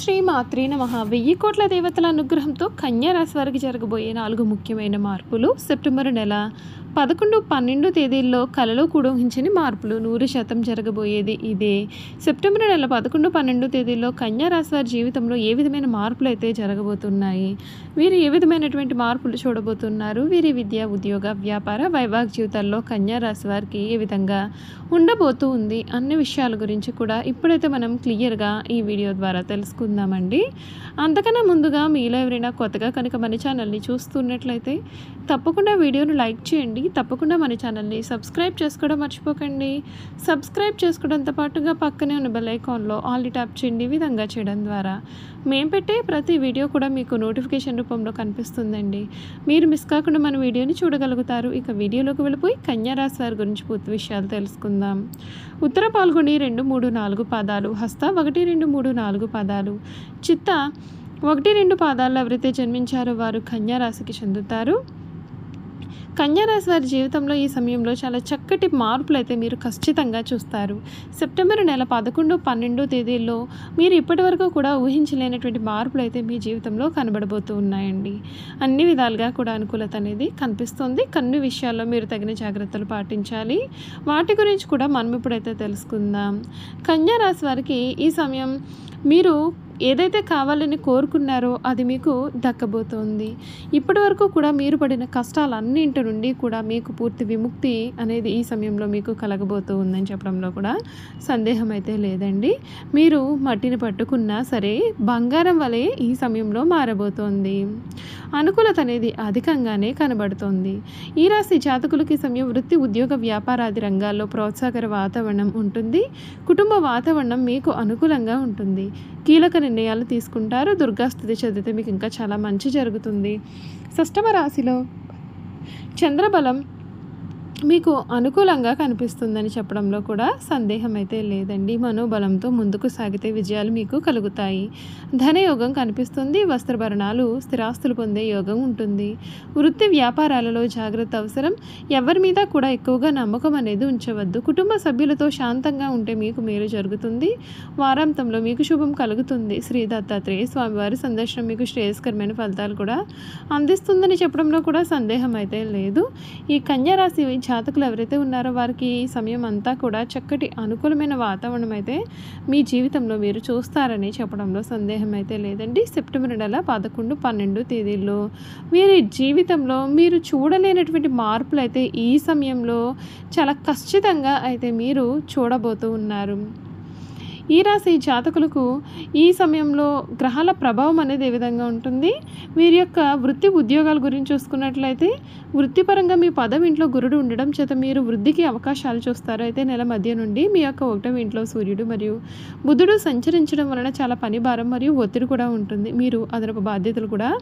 శ్రీ మాత్రే నమః. 1000 కోట్ల దేవతల అనుగ్రహంతో కన్యా రాశి వారికి జరగబోయే 4 ముఖ్యమైన మార్పులు. సెప్టెంబర్ నెల 11, 12 తేదీల్లో కలలో కూడా ఊహించని మార్పులు 100% జరగబోయేది ఇదే. సెప్టెంబర్ నెల 11, 12 తేదీల్లో కన్యా రాశి వారి జీవితంలో ఏ విధమైన మార్పులు అయితే జరగబోతున్నాయి, వీరు ఏ విధమైనటువంటి మార్పులు చూడబోతున్నారు, వీరి విద్య, ఉద్యోగ, వ్యాపార, వైవాహిక జీవితాల్లో కన్యా రాశి వారికి ఏ విధంగా ఉండబోతూ ఉంది అన్ని విషయాల గురించి కూడా ఇప్పుడైతే మనం క్లియర్గా ఈ వీడియో ద్వారా తెలుసుకుందామండి. అంతకన్నా ముందుగా మీలో ఎవరైనా కొత్తగా కనుక మన ఛానల్ని చూస్తున్నట్లయితే తప్పకుండా వీడియోను లైక్ చేయండి. తప్పకుండా మన ఛానల్ని సబ్స్క్రైబ్ చేసుకోవడం మర్చిపోకండి. సబ్స్క్రైబ్ చేసుకోవడంతో పాటుగా పక్కనే ఉన్న బెల్ ఐకాన్లో ఆల్ ట్యాప్ చేయండి. ఈ విధంగా చేయడం ద్వారా మేము పెట్టే ప్రతి వీడియో కూడా మీకు నోటిఫికేషన్ రూపంలో కనిపిస్తుందండి. మీరు మిస్ కాకుండా మన వీడియోని చూడగలుగుతారు. ఇక వీడియోలోకి వెళ్ళిపోయి కన్యా రాశి వారి గురించి పూర్తి విషయాలు తెలుసుకుందాం. ఉత్తర పాల్గొని 2, 3, 4 పాదాలు, హస్త 1, 2, 3, 4 పాదాలు, చిత్త 1, 2 పాదాల్లో ఎవరైతే జన్మించారో వారు కన్యా రాశికి చెందుతారు. కన్యా రాశి వారి జీవితంలో ఈ సమయంలో చాలా చక్కటి మార్పులు అయితే మీరు ఖచ్చితంగా చూస్తారు. సెప్టెంబర్ నెల 11, 12 తేదీల్లో మీరు ఇప్పటివరకు కూడా ఊహించలేనటువంటి మార్పులు అయితే మీ జీవితంలో కనబడబోతూ ఉన్నాయండి. అన్ని విధాలుగా కూడా అనుకూలత అనేది కనిపిస్తుంది. కొన్ని విషయాల్లో మీరు తగిన జాగ్రత్తలు పాటించాలి. వాటి గురించి కూడా మనం ఇప్పుడైతే తెలుసుకుందాం. కన్యా రాశి వారికి ఈ సమయం మీరు ఏదైతే కావాలని కోరుకున్నారో అది మీకు దక్కబోతోంది. ఇప్పటి వరకు కూడా మీరు పడిన కష్టాలన్నింటి నుండి కూడా మీకు పూర్తి విముక్తి అనేది ఈ సమయంలో మీకు కలగబోతూ ఉందని చెప్పడంలో కూడా సందేహం అయితే లేదండి. మీరు మట్టిని పట్టుకున్నా సరే బంగారం వలె ఈ సమయంలో మారబోతోంది. అనుకూలత అనేది అధికంగానే కనబడుతోంది. ఈ రాశి జాతకులకి సమయం వృత్తి, ఉద్యోగ, వ్యాపారాది రంగాల్లో ప్రోత్సాహకర వాతావరణం ఉంటుంది. కుటుంబ వాతావరణం మీకు అనుకూలంగా ఉంటుంది. కీలక నిర్ణయాలు తీసుకుంటారు. దుర్గాస్తుతి చదివితే మీకు ఇంకా చాలా మంచి జరుగుతుంది. షష్టమ రాశిలో చంద్రబలం మీకు అనుకూలంగా కనిపిస్తుందని చెప్పడంలో కూడా సందేహం అయితే లేదండి. మనోబలంతో ముందుకు సాగితే విజయాలు మీకు కలుగుతాయి. ధనయోగం కనిపిస్తుంది. వస్త్రభరణాలు, స్థిరాస్తులు పొందే యోగం ఉంటుంది. వృత్తి, వ్యాపారాలలో జాగ్రత్త అవసరం. ఎవరి మీద కూడా ఎక్కువగా నమ్మకం అనేది ఉంచవద్దు. కుటుంబ సభ్యులతో శాంతంగా ఉంటే మీకు మేలు జరుగుతుంది. వారాంతంలో మీకు శుభం కలుగుతుంది. శ్రీ దత్తాత్రేయ స్వామివారి సందర్శనం మీకు శ్రేయస్కరమైన ఫలితాలు కూడా అందిస్తుందని చెప్పడంలో కూడా సందేహం అయితే లేదు. ఈ కన్యా రాశి జాతకులు ఎవరైతే ఉన్నారో వారికి ఈ సమయం అంతా కూడా చక్కటి అనుకూలమైన వాతావరణం అయితే మీ జీవితంలో మీరు చూస్తారని చెప్పడంలో సందేహం అయితే లేదండి. సెప్టెంబర్ నెల 11, 12 తేదీల్లో వీరి జీవితంలో మీరు చూడలేనటువంటి మార్పులు అయితే ఈ సమయంలో చాలా ఖచ్చితంగా అయితే మీరు చూడబోతూ ఉన్నారు. ఈ రాశి జాతకులకు ఈ సమయంలో గ్రహాల ప్రభావం అనేది ఏ విధంగా ఉంటుంది, వీరి యొక్క వృత్తి, ఉద్యోగాల గురించి చూసుకున్నట్లయితే వృత్తిపరంగా మీ 10వ ఇంట్లో గురుడు ఉండడం చేత మీరు వృద్ధికి అవకాశాలు చూస్తారు. అయితే నెల మధ్య నుండి మీ యొక్క 1వ ఇంట్లో సూర్యుడు మరియు బుధుడు సంచరించడం వలన చాలా పని భారం మరియు ఒత్తిడి కూడా ఉంటుంది. మీరు అదనపు బాధ్యతలు కూడా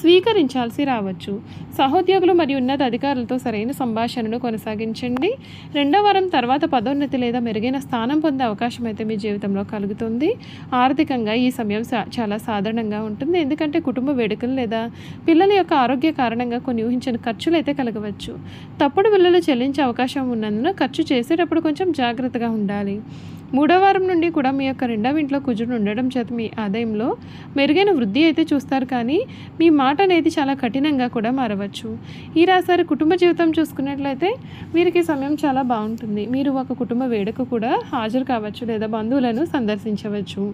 స్వీకరించాల్సి రావచ్చు. సహోద్యోగులు మరియు ఉన్నత అధికారులతో సరైన సంభాషణను కొనసాగించండి. 2వ వారం తర్వాత పదోన్నతి లేదా మెరుగైన స్థానం పొందే అవకాశం అయితే మీ జీవితంలో కలుగుతుంది. ఆర్థికంగా ఈ సమయం చాలా సాధారణంగా ఉంటుంది. ఎందుకంటే కుటుంబ వేడుకలు లేదా పిల్లల యొక్క ఆరోగ్య కారణంగా కొన్ని ఊహించని ఖర్చులు అయితే కలగవచ్చు. తప్పుడు బిల్లులు చెల్లించే అవకాశం ఉన్నందున ఖర్చు చేసేటప్పుడు కొంచెం జాగ్రత్తగా ఉండాలి. 3వ వారం నుండి కూడా మీ యొక్క 2వ ఇంట్లో కుజుడు ఉండడం చేత మీ ఆదాయంలో మెరుగైన వృద్ధి అయితే చూస్తారు. కానీ మీ మాట అనేది చాలా కఠినంగా కూడా మారవచ్చు. ఈ రాశి కుటుంబ జీవితం చూసుకున్నట్లయితే వీరికి సమయం చాలా బాగుంటుంది. మీరు ఒక కుటుంబ వేడుక కూడా హాజరు కావచ్చు లేదా బంధువులను సందర్శించవచ్చు.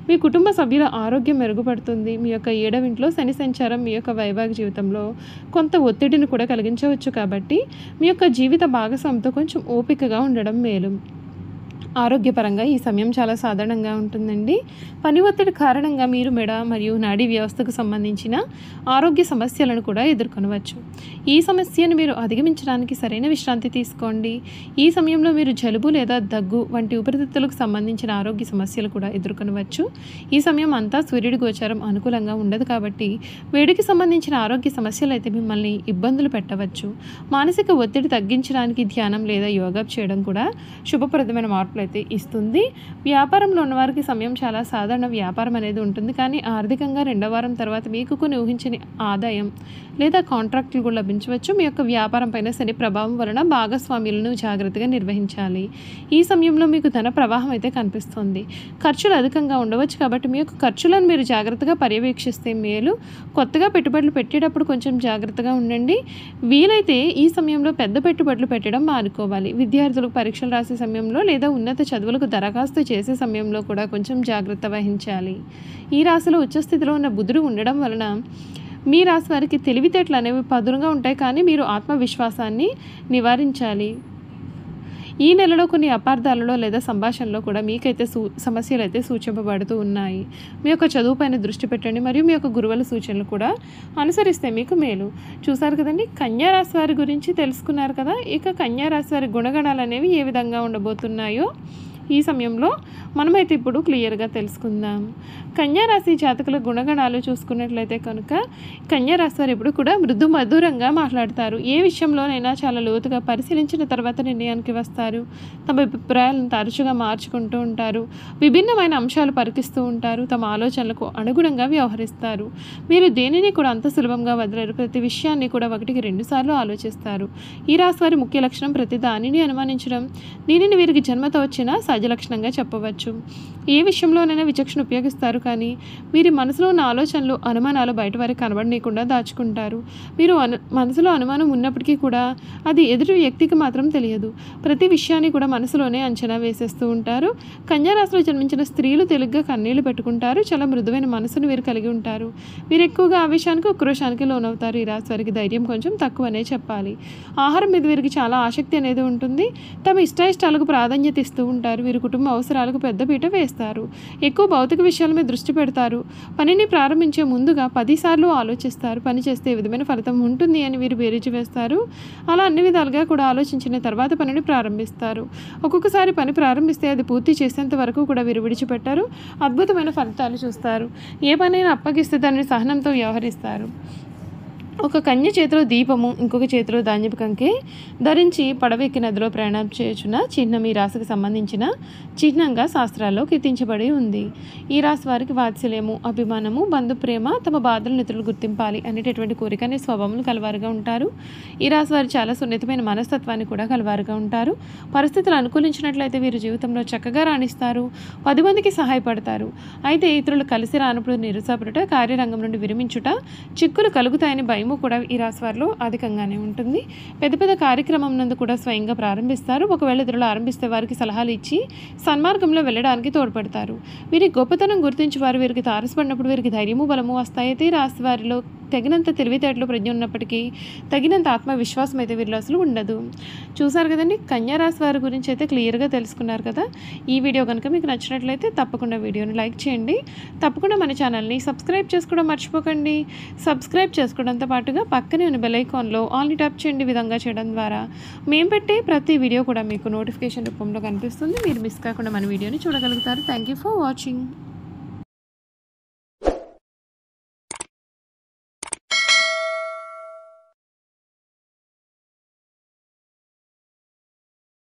మీ కుటుంబ సభ్యుల ఆరోగ్యం మెరుగుపడుతుంది. మీ యొక్క 7వ ఇంట్లో శని సంచారం మీ యొక్క వైవాహిక జీవితంలో కొంత ఒత్తిడిని కూడా కలిగించవచ్చు. కాబట్టి మీ యొక్క జీవిత భాగస్వామితో కొంచెం ఓపికగా ఉండడం మేలు. ఆరోగ్యపరంగా ఈ సమయం చాలా సాధారణంగా ఉంటుందండి. పని ఒత్తిడి కారణంగా మీరు మెడ మరియు నాడీ వ్యవస్థకు సంబంధించిన ఆరోగ్య సమస్యలను కూడా ఎదుర్కొనవచ్చు. ఈ సమస్యను మీరు అధిగమించడానికి సరైన విశ్రాంతి తీసుకోండి. ఈ సమయంలో మీరు జలుబు లేదా దగ్గు వంటి ఊపిరితిత్తులకు సంబంధించిన ఆరోగ్య సమస్యలు కూడా ఎదుర్కొనవచ్చు. ఈ సమయం అంతా సూర్యుడి గోచారం అనుకూలంగా ఉండదు కాబట్టి వేడికి సంబంధించిన ఆరోగ్య సమస్యలు అయితే మిమ్మల్ని ఇబ్బందులు పెట్టవచ్చు. మానసిక ఒత్తిడి తగ్గించడానికి ధ్యానం లేదా యోగా చేయడం కూడా శుభప్రదమైన మార్పులు చూసుకున్నట్లయితే ఇస్తుంది. వ్యాపారంలో ఉన్నవారికి సమయం చాలా సాధారణ వ్యాపారం అనేది ఉంటుంది. కానీ ఆర్థికంగా రెండవ వారం తర్వాత మీకు కొన్ని ఊహించని ఆదాయం లేదా కాంట్రాక్టులు కూడా లభించవచ్చు. మీ యొక్క వ్యాపారం పైన శని ప్రభావం వలన భాగస్వామ్యులను జాగ్రత్తగా నిర్వహించాలి. ఈ సమయంలో మీకు ధన ప్రవాహం అయితే కనిపిస్తుంది. ఖర్చులు అధికంగా ఉండవచ్చు కాబట్టి మీ యొక్క ఖర్చులను మీరు జాగ్రత్తగా పర్యవేక్షిస్తే మేలు. కొత్తగా పెట్టుబడులు పెట్టేటప్పుడు కొంచెం జాగ్రత్తగా ఉండండి. వీలైతే ఈ సమయంలో పెద్ద పెట్టుబడులు పెట్టడం మానుకోవాలి. విద్యార్థులకు పరీక్షలు రాసే సమయంలో లేదా ఉన్నత చదువులకు దరఖాస్తు చేసే సమయంలో కూడా కొంచెం జాగ్రత్త వహించాలి. ఈ రాశిలో ఉచ్చస్థితిలో ఉన్న బుధుడు ఉండడం వలన మీ రాశి వారికి తెలివితేటలు అనేవి పదునుగా ఉంటాయి. కానీ మీరు ఆత్మవిశ్వాసాన్ని నివారించాలి. ఈ నెలలో కొన్ని అపార్థాలలో లేదా సంభాషణలో కూడా మీకైతే సమస్యలు అయితే సూచింపబడుతూ ఉన్నాయి. మీ యొక్క చదువు పైన దృష్టి పెట్టండి మరియు మీ యొక్క గురువుల సూచనలు కూడా అనుసరిస్తే మీకు మేలు. చూసారు కదండి, కన్యా రాశి వారి గురించి తెలుసుకున్నారు కదా. ఇక కన్యా రాశి వారి గుణగణాలు అనేవి ఏ విధంగా ఉండబోతున్నాయో ఈ సమయంలో మనమైతే ఇప్పుడు క్లియర్గా తెలుసుకుందాం. కన్యారాశి జాతకుల గుణగణాలు చూసుకున్నట్లయితే కనుక కన్యారాశి వారు ఎప్పుడు కూడా మృదు మధురంగా మాట్లాడతారు. ఏ విషయంలోనైనా చాలా లోతుగా పరిశీలించిన తర్వాత నిర్ణయానికి వస్తారు. తమ అభిప్రాయాలను తరచుగా మార్చుకుంటూ ఉంటారు. విభిన్నమైన అంశాలు పరికిస్తూ ఉంటారు. తమ ఆలోచనలకు అనుగుణంగా వ్యవహరిస్తారు. మీరు దేనిని కూడా అంత సులభంగా వదలరు. ప్రతి విషయాన్ని కూడా 1-2 సార్లు ఆలోచిస్తారు. ఈ రాశి వారి ముఖ్య లక్షణం ప్రతి దానిని అనుమానించడం. దీనిని వీరికి జన్మతో వచ్చిన సహజ లక్షణంగా చెప్పవచ్చు. ఏ విషయంలోనైనా విచక్షణ ఉపయోగిస్తారు. కానీ వీరి మనసులో ఉన్న ఆలోచనలు అనుమానాలు బయట వారికి కనబడనీయకుండా దాచుకుంటారు. మీరు మనసులో అనుమానం ఉన్నప్పటికీ కూడా అది ఎదుటి వ్యక్తికి మాత్రం తెలియదు. ప్రతి విషయాన్ని కూడా మనసులోనే అంచనా వేసేస్తూ ఉంటారు. కన్యారాశిలో జన్మించిన స్త్రీలు తెలుగ్గా కన్నీళ్లు పెట్టుకుంటారు. చాలా మృదువైన మనసును వీరు కలిగి ఉంటారు. వీరు ఎక్కువగా ఆవేశానికి ఉక్రోషానికి లోనవుతారు. ఈ రాశి వారికి ధైర్యం కొంచెం తక్కువనే చెప్పాలి. ఆహారం మీద వీరికి చాలా ఆసక్తి అనేది ఉంటుంది. తమ ఇష్టాయిష్టాలకు ప్రాధాన్యత ఇస్తూ ఉంటారు. వీరు కుటుంబ అవసరాలకు పెద్దపీట వేస్తారు. ఎక్కువ భౌతిక విషయాల మీద దృష్టి పెడతారు. పనిని ప్రారంభించే ముందుగా 10 సార్లు ఆలోచిస్తారు. పని చేస్తే ఏ విధమైన ఫలితం ఉంటుంది అని వీరు బేరీజు వేస్తారు. అలా అన్ని విధాలుగా కూడా ఆలోచించిన తర్వాత పనిని ప్రారంభిస్తారు. ఒక్కొక్కసారి పని ప్రారంభిస్తే అది పూర్తి చేసేంత వరకు కూడా వీరు విడిచిపెట్టారు. అద్భుతమైన ఫలితాలు చూస్తారు. ఏ పనైనా అప్పగిస్తే దానిని సహనంతో వ్యవహరిస్తారు. ఒక కన్య చేతిలో దీపము, ఇంకొక చేతిలో ధాన్యపు కంకి ధరించి పడవెక్కి నదిలో ప్రయాణం చేయుచున్న చిహ్నం ఈ రాశికి సంబంధించిన చిహ్నంగా శాస్త్రాల్లో కీర్తించబడి ఉంది. ఈ రాశి వారికి వాత్సల్యము, అభిమానము, బంధు ప్రేమ, తమ బాధలను ఇతరులు గుర్తింపాలి అనేటటువంటి కోరిక అనే స్వభావం కలవారుగా ఉంటారు. ఈ రాశి వారు చాలా సున్నితమైన మనస్తత్వాన్ని కూడా కలవారుగా ఉంటారు. పరిస్థితులు అనుకూలించినట్లయితే వీరు జీవితంలో చక్కగా రాణిస్తారు. 10 మందికి సహాయపడతారు. అయితే ఇతరులు కలిసి రానప్పుడు నిరుత్సాహపడుట, కార్యరంగం నుండి విరమించుట, చిక్కులు కలుగుతాయని భయం కూడా ఈ రాశి వారిలో అధికంగానే ఉంటుంది. పెద్ద పెద్ద కార్యక్రమం నందు కూడా స్వయంగా ప్రారంభిస్తారు. ఒకవేళ ఇతరులు ఆరంభిస్తే వారికి సలహాలు ఇచ్చి సన్మార్గంలో వెళ్ళడానికి తోడ్పడతారు. వీరి గొప్పతనం గుర్తించి వారు వీరికి తారసపడినప్పుడు వీరికి ధైర్యము బలము వస్తాయి. అయితే ఈ రాశి వారిలో తగినంత తెలివితేటలు ప్రజ్ఞ ఉన్నప్పటికీ తగినంత ఆత్మవిశ్వాసం అయితే వీరిలో అసలు ఉండదు. చూసారు కదండి, కన్యా రాశి వారి గురించి అయితే క్లియర్గా తెలుసుకున్నారు కదా. ఈ వీడియో కనుక మీకు నచ్చినట్లయితే తప్పకుండా వీడియోని లైక్ చేయండి. తప్పకుండా మన ఛానల్ని సబ్స్క్రైబ్ చేసుకోవడం మర్చిపోకండి. సబ్స్క్రైబ్ చేసుకోవడంతో పాటుగా పక్కనే ఉన్న బెల్ ఐకాన్లో ఆల్ని ట్యాప్ చేయండి. విధంగా చేయడం ద్వారా మేము పెట్టే ప్రతి వీడియో కూడా మీకు నోటిఫికేషన్ రూపంలో కనిపిస్తుంది. మీరు మిస్ కాకుండా మన వీడియోని చూడగలుగుతారు. Thank you for watching.